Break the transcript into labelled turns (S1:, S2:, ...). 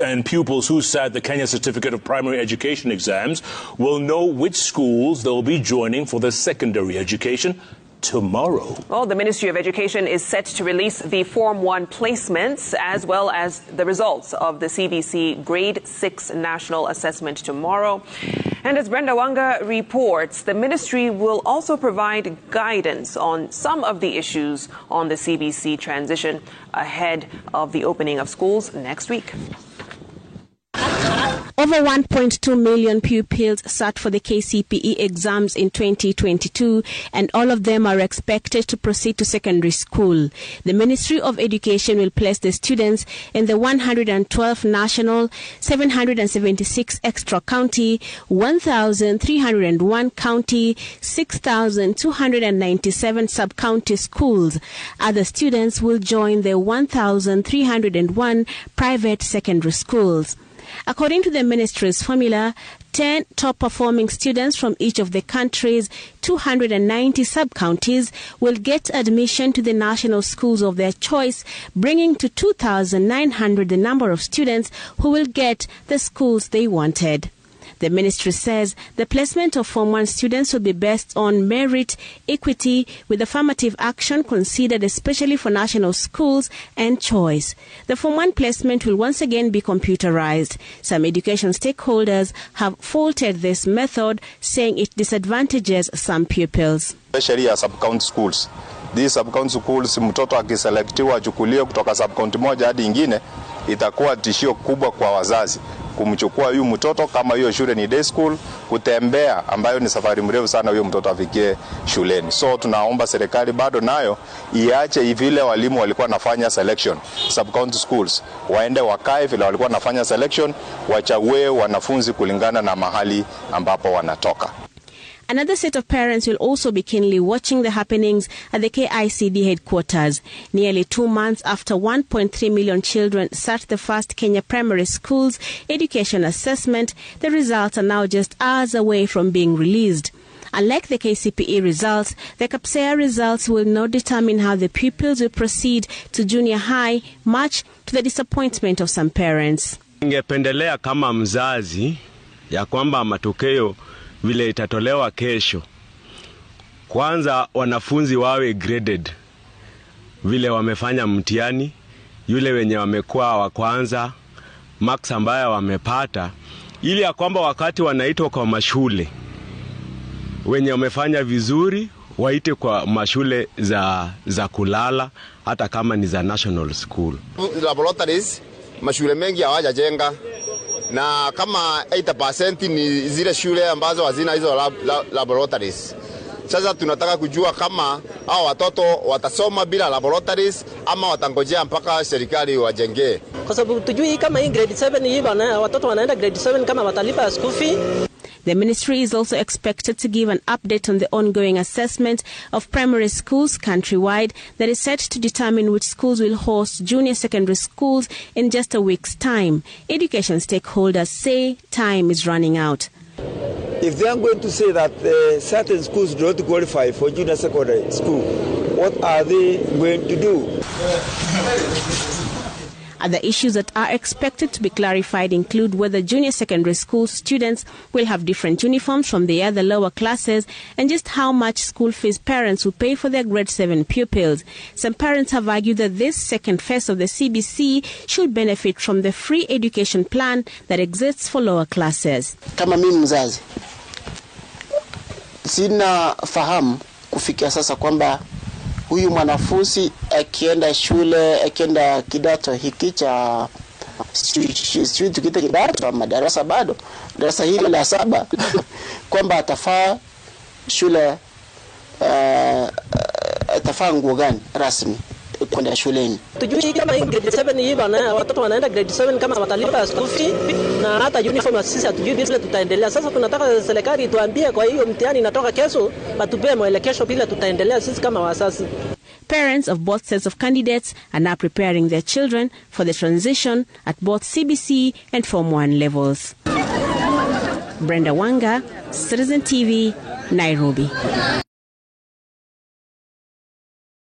S1: And pupils who sat the Kenya Certificate of Primary Education exams will know which schools they'll be joining for their secondary education tomorrow.
S2: Well, the Ministry of Education is set to release the Form 1 placements as well as the results of the CBC Grade 6 National Assessment tomorrow. And as Brenda Wanga reports, the ministry will also provide guidance on some of the issues on the CBC transition ahead of the opening of schools next week.
S3: Over 1.2 million pupils sat for the KCPE exams in 2022, and all of them are expected to proceed to secondary school. The Ministry of Education will place the students in the 112 national, 776 extra county, 1,301 county, 6,297 sub-county schools. Other students will join the 1,301 private secondary schools. According to the ministry's formula, 10 top-performing students from each of the country's 290 sub-counties will get admission to the national schools of their choice, bringing to 2,900 the number of students who will get the schools they wanted. The ministry says the placement of Form 1 students will be based on merit, equity, with affirmative action considered especially for national schools and choice. The Form 1 placement will once again be computerized. Some education stakeholders have faulted this method, saying it disadvantages some pupils.
S4: Especially sub-county schools. These sub-county schools, mtoto akiselektiwa achukuliwe kutoka sub-county moja hadi ingine, itakuwa tishio kubwa kwa wazazi kumchukua huyu mtoto, kama hiyo shule ni day school, kutembea ambayo ni safari mrefu sana huyo mtoto afikie shuleni. So tunaomba serikali bado nayo iache vile walimu walikuwa nafanya selection sub-county schools, waende wakae vile walikuwa nafanya selection, wachague wanafunzi kulingana na mahali ambapo wanatoka.
S3: Another set of parents will also be keenly watching the happenings at the KICD headquarters. Nearly 2 months after 1.3 million children sat the first Kenya primary schools education assessment, the results are now just hours away from being released. Unlike the KCPE results, the KPSEA results will not determine how the pupils will proceed to junior high, much to the disappointment of some parents.
S5: Ningependelea kama mzazi ya kwamba matokeo vile itatolewa kesho, kwanza wanafunzi wawe graded vile wamefanya mtihani, yule wenye wamekuwa wa kwanza, marks ambayo wamepata, ili ya kwamba wakati wanaitwa kwa mashule wenye wamefanya vizuri waite kwa mashule za kulala, hata kama ni za national school.
S6: Laboratories mashule mengi hawajajenga, na kama 80% ni zile shule ambazo hazina hizo laboratories. Sasa tunataka kujua kama hao watoto watasoma bila laboratories ama watangojea mpaka serikali wajengee.
S7: Kwa sababu tujui kama hii grade 7 hivi watoto wanaenda grade 7 kama watalipa school fee.
S3: The ministry is also expected to give an update on the ongoing assessment of primary schools countrywide that is set to determine which schools will host junior secondary schools in just a week's time. Education stakeholders say time is running out.
S8: If they are going to say that certain schools do not qualify for junior secondary school, what are they going to do?
S3: Other issues that are expected to be clarified include whether junior secondary school students will have different uniforms from the other lower classes, and just how much school fees parents will pay for their grade 7 pupils. Some parents have argued that this second phase of the CBC should benefit from the free education plan that exists for lower classes.
S9: Kama mimi mzazi, sina fahamu kufikia sasa kwamba huyu mwanafunzi akienda shule, akienda kidato hiki cha tukita kidato madarasa bado darasa hili la 7 kwamba atafaa shule, atafaa nguo gani rasmi kwenda shuleni.
S7: Tujui kama grade 7 hivi watoto wanaenda grade 7 kama watalipa school fee, na hata uniform sisi hatujui vile tutaendelea. Sasa tunataka serikali tuambie kwa hiyo mtihani inatoka kesho, batupee mwelekeo bila tutaendelea sisi kama wazazi.
S3: Parents of both sets of candidates are now preparing their children for the transition at both CBC and Form 1 levels. Brenda Wanga, Citizen TV, Nairobi.